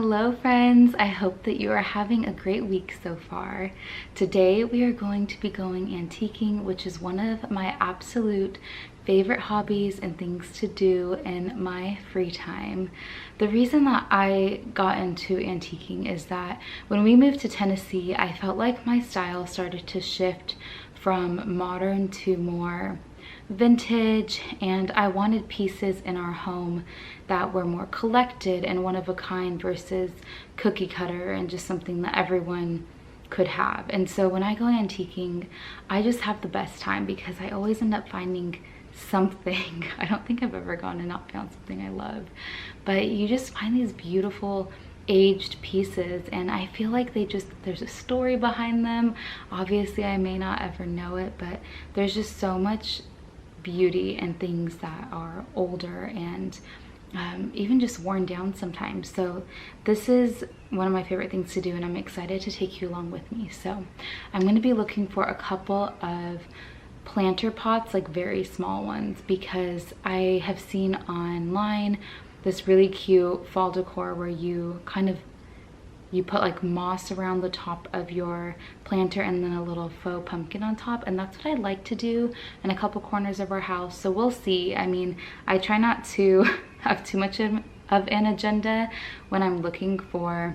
Hello friends, I hope that you are having a great week so far. Today we are going to be going antiquing, which is one of my absolute favorite hobbies and things to do in my free time. The reason that I got into antiquing is that when we moved to Tennessee, I felt like my style started to shift from modern to more vintage, and I wanted pieces in our home that were more collected and one of a kind versus cookie cutter and just something that everyone could have. And so when I go antiquing, I just have the best time because I always end up finding something. I don't think I've ever gone and not found something I love, but you just find these beautiful aged pieces, and I feel like there's a story behind them. Obviously I may not ever know it, but there's just so much beauty and things that are older and even just worn down sometimes. So this is one of my favorite things to do, and I'm excited to take you along with me. So I'm going to be looking for a couple of planter pots, like very small ones, because I have seen online this really cute fall decor where you put like moss around the top of your planter and then a little faux pumpkin on top, and that's what I like to do in a couple corners of our house. So we'll see. I mean, I try not to have too much of an agenda when I'm looking for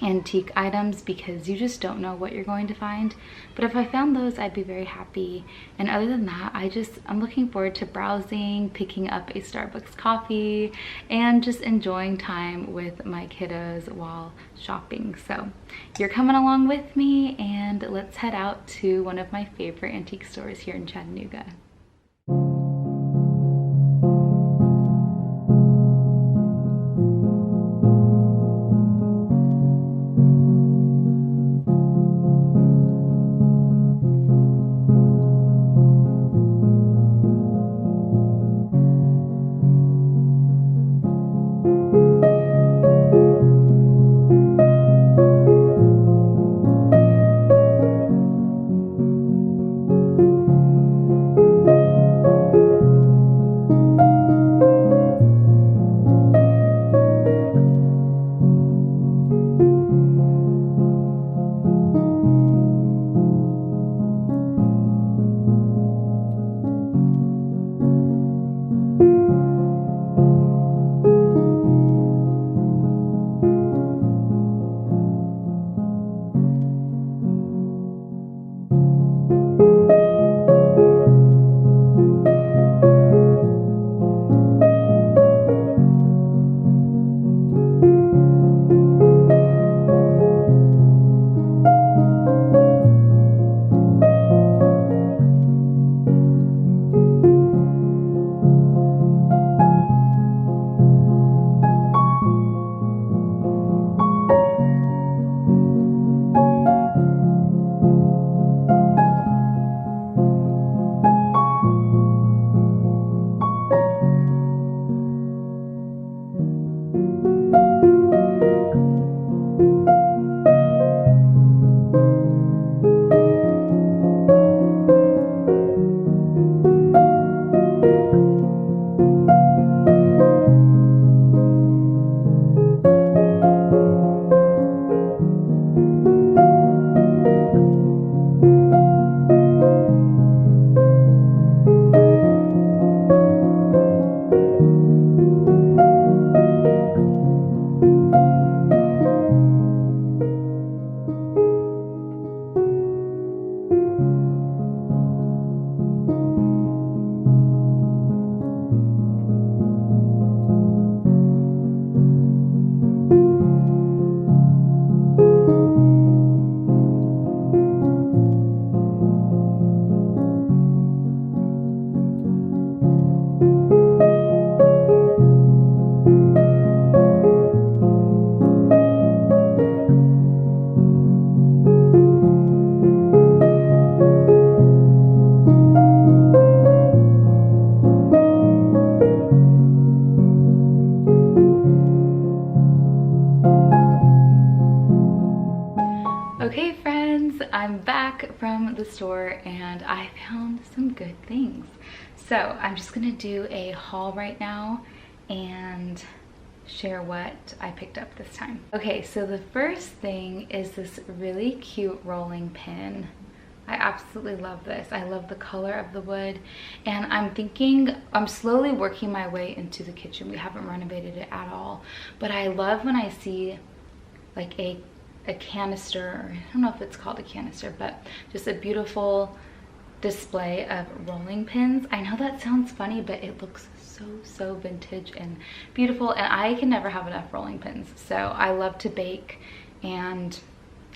antique items because you just don't know what you're going to find. But if I found those, I'd be very happy. And other than that, I'm looking forward to browsing, picking up a Starbucks coffee, and just enjoying time with my kiddos while shopping. So you're coming along with me, and let's head out to one of my favorite antique stores here in Chattanooga. Okay friends, I'm back from the store and I found some good things. So I'm just gonna do a haul right now and share what I picked up this time. Okay, so the first thing is this really cute rolling pin. I absolutely love this. I love the color of the wood, and I'm slowly working my way into the kitchen. We haven't renovated it at all, but I love when I see like a canister, or I don't know if it's called a canister, but just a beautiful display of rolling pins. I know that sounds funny, but it looks so vintage and beautiful, and I can never have enough rolling pins. So I love to bake, and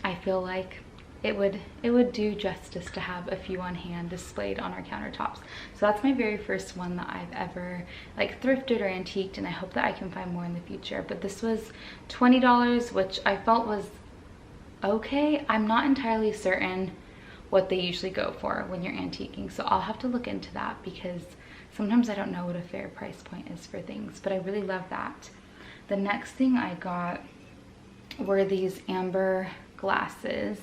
I feel like it would do justice to have a few on hand displayed on our countertops. So that's my very first one that I've ever like thrifted or antiqued, and I hope that I can find more in the future. But this was $20, which I felt was okay. I'm not entirely certain what they usually go for when you're antiquing, so I'll have to look into that, because sometimes I don't know what a fair price point is for things, but I really love that. The next thing I got were these amber glasses,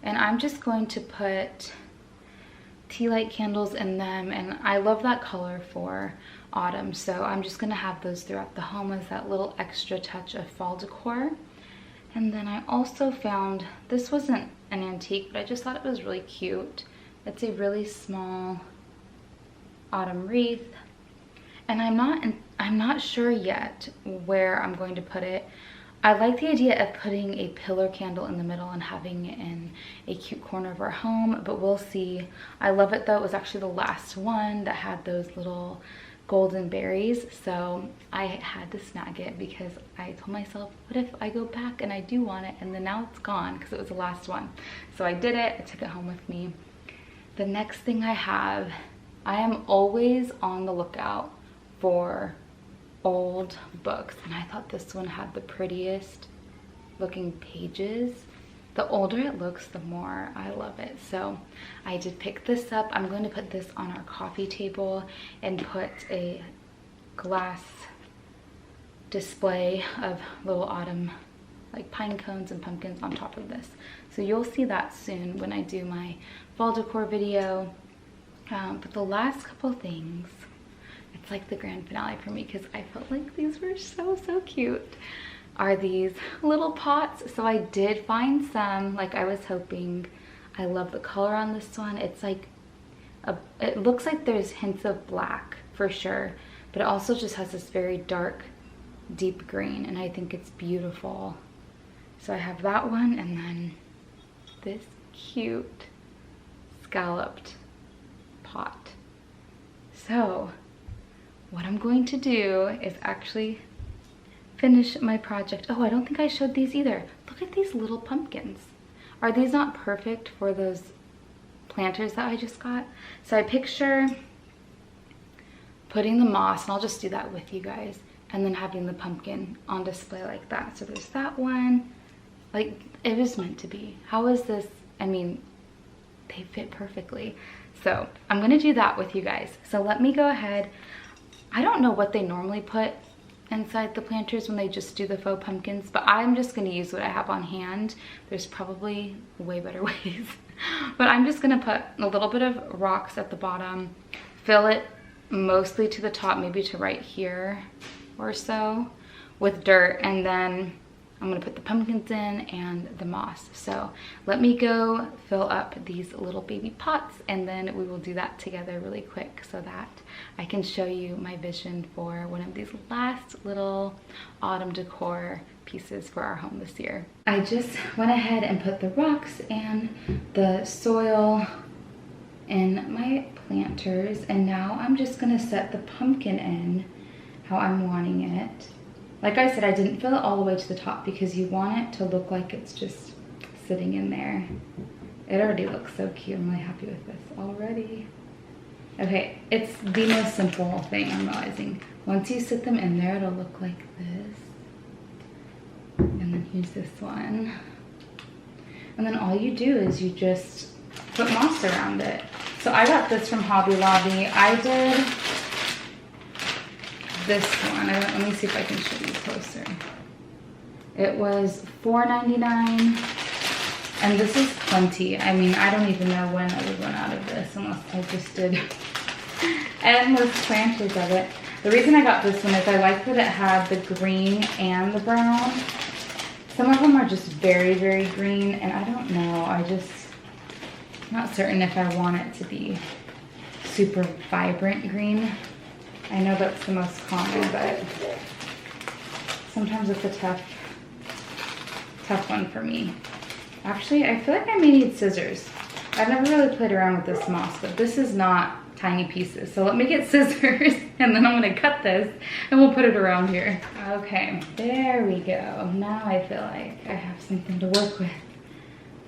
and I'm just going to put tea light candles in them, and I love that color for autumn, so I'm just gonna have those throughout the home as that little extra touch of fall decor. And then I also found, this wasn't an antique, but I just thought it was really cute. It's a really small autumn wreath, and I'm not sure yet where I'm going to put it. I like the idea of putting a pillar candle in the middle and having it in a cute corner of our home, but we'll see. I love it though. It was actually the last one that had those little golden berries, so I had to snag it because I told myself, what if I go back and I do want it, and then now it's gone because it was the last one. So I did it. I took it home with me. The next thing I have, I am always on the lookout for old books, and I thought this one had the prettiest looking pages. The older it looks, the more I love it. So I did pick this up. I'm going to put this on our coffee table and put a glass display of little autumn like pine cones and pumpkins on top of this. So you'll see that soon when I do my fall decor video. But the last couple things, it's like the grand finale for me because I felt like these were so cute, are these little pots. So I did find some like I was hoping. I love the color on this one. It's like it looks like there's hints of black for sure, but it also just has this very dark deep green, and I think it's beautiful. So I have that one, and then this cute scalloped pot. So what I'm going to do is actually finish my project. Oh, I don't think I showed these either. Look at these little pumpkins. Are these not perfect for those planters that I just got? So I picture putting the moss, and I'll just do that with you guys, and then having the pumpkin on display like that. So there's that one. Like, it was meant to be. How is this? I mean, they fit perfectly. So I'm gonna do that with you guys. So let me go ahead. I don't know what they normally put inside the planters when they just do the faux pumpkins, but I'm just gonna use what I have on hand. There's probably way better ways. But I'm just gonna put a little bit of rocks at the bottom, fill it mostly to the top, maybe to right here or so, with dirt, and then I'm gonna put the pumpkins in and the moss. So let me go fill up these little baby pots, and then we will do that together really quick so that I can show you my vision for one of these last little autumn decor pieces for our home this year. I just went ahead and put the rocks and the soil in my planters, and now I'm just gonna set the pumpkin in how I'm wanting it. Like I said, I didn't fill it all the way to the top because you want it to look like it's just sitting in there. It already looks so cute. I'm really happy with this already. Okay, it's the most simple thing, I'm realizing. Once you sit them in there, it'll look like this. And then here's this one. And then all you do is you just put moss around it. So I got this from Hobby Lobby. I did this one. Let me see if I can show you closer. It was $4.99, and this is plenty. I mean, I don't even know when I would run out of this unless I just did endless planters of it. The reason I got this one is I like that it had the green and the brown. Some of them are just very, very green, and I don't know, I'm not certain if I want it to be super vibrant green. I know that's the most common, but sometimes it's a tough one for me. Actually, I feel like I may need scissors. I've never really played around with this moss, but this is not tiny pieces. So let me get scissors and then I'm gonna cut this and we'll put it around here. Okay, there we go. Now I feel like I have something to work with.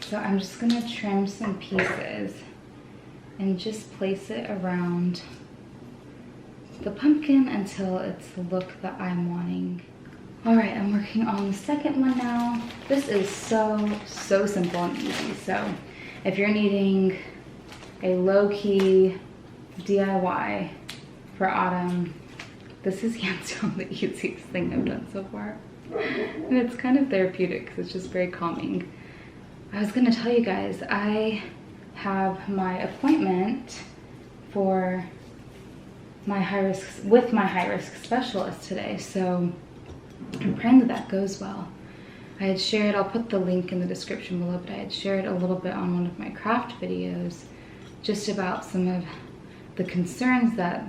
So I'm just gonna trim some pieces and just place it around the pumpkin until it's the look that I'm wanting. All right, I'm working on the second one now. This is so simple and easy. So if you're needing a low-key DIY for autumn, this is hands down the easiest thing I've done so far. And it's kind of therapeutic because it's just very calming. I was gonna tell you guys, I have my appointment for my with my high-risk specialist today, so I'm praying that that goes well. I had shared, I'll put the link in the description below, but I had shared a little bit on one of my craft videos just about some of the concerns that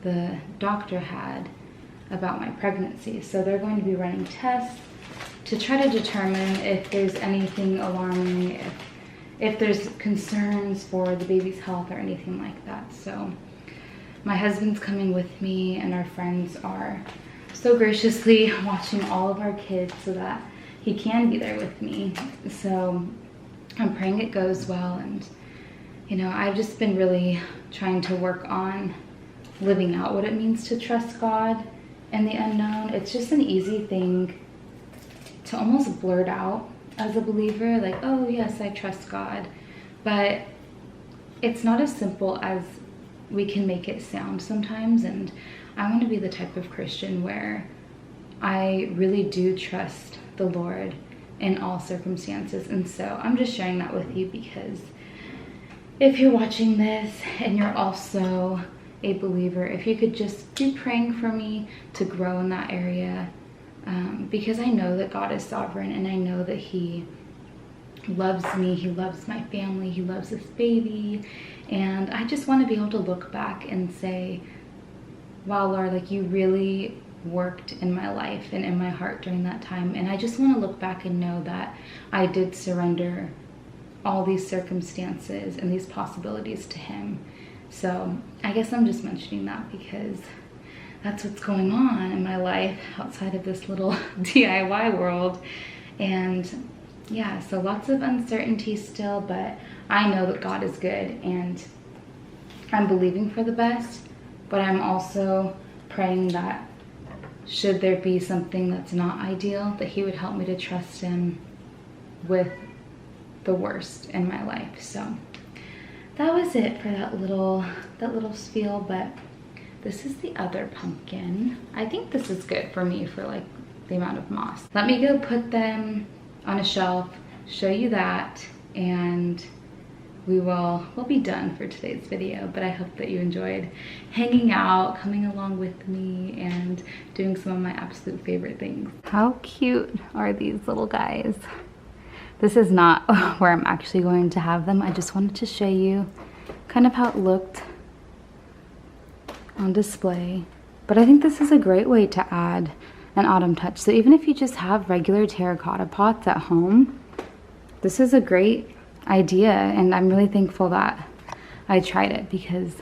the doctor had about my pregnancy. So they're going to be running tests to try to determine if there's anything alarming, if there's concerns for the baby's health or anything like that. So my husband's coming with me and our friends are so graciously watching all of our kids so that he can be there with me. So I'm praying it goes well, and you know, I've just been really trying to work on living out what it means to trust God in the unknown. It's just an easy thing to almost blurt out as a believer, like, oh yes, I trust God. But it's not as simple as we can make it sound sometimes, and I want to be the type of Christian where I really do trust the Lord in all circumstances. And so I'm just sharing that with you because if you're watching this and you're also a believer, if you could just be praying for me to grow in that area, because I know that God is sovereign and I know that He loves me, He loves my family, He loves this baby, and I just want to be able to look back and say, wow, Lord, like you really worked in my life and in my heart during that time. And I just want to look back and know that I did surrender all these circumstances and these possibilities to Him. So I guess I'm just mentioning that because that's what's going on in my life outside of this little DIY world. And yeah, so lots of uncertainty still, but I know that God is good and I'm believing for the best, but I'm also praying that should there be something that's not ideal, that He would help me to trust Him with the worst in my life. So that was it for that little spiel, but this is the other pumpkin. I think this is good for me for like the amount of moss. Let me go put them on a shelf, show you that, and we'll be done for today's video. But I hope that you enjoyed hanging out, coming along with me, and doing some of my absolute favorite things. How cute are these little guys? This is not where I'm actually going to have them. I just wanted to show you kind of how it looked on display. But I think this is a great way to add an autumn touch. So even if you just have regular terracotta pots at home, this is a great idea, and I'm really thankful that I tried it because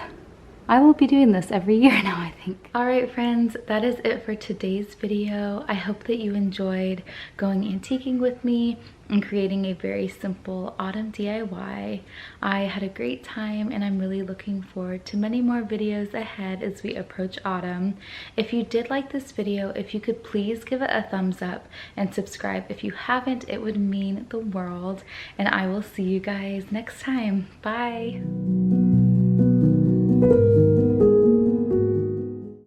I will be doing this every year now, I think. All right, friends, that is it for today's video. I hope that you enjoyed going antiquing with me and creating a very simple autumn DIY. I had a great time and I'm really looking forward to many more videos ahead as we approach autumn. If you did like this video, if you could please give it a thumbs up and subscribe if you haven't, it would mean the world. And I will see you guys next time. Bye.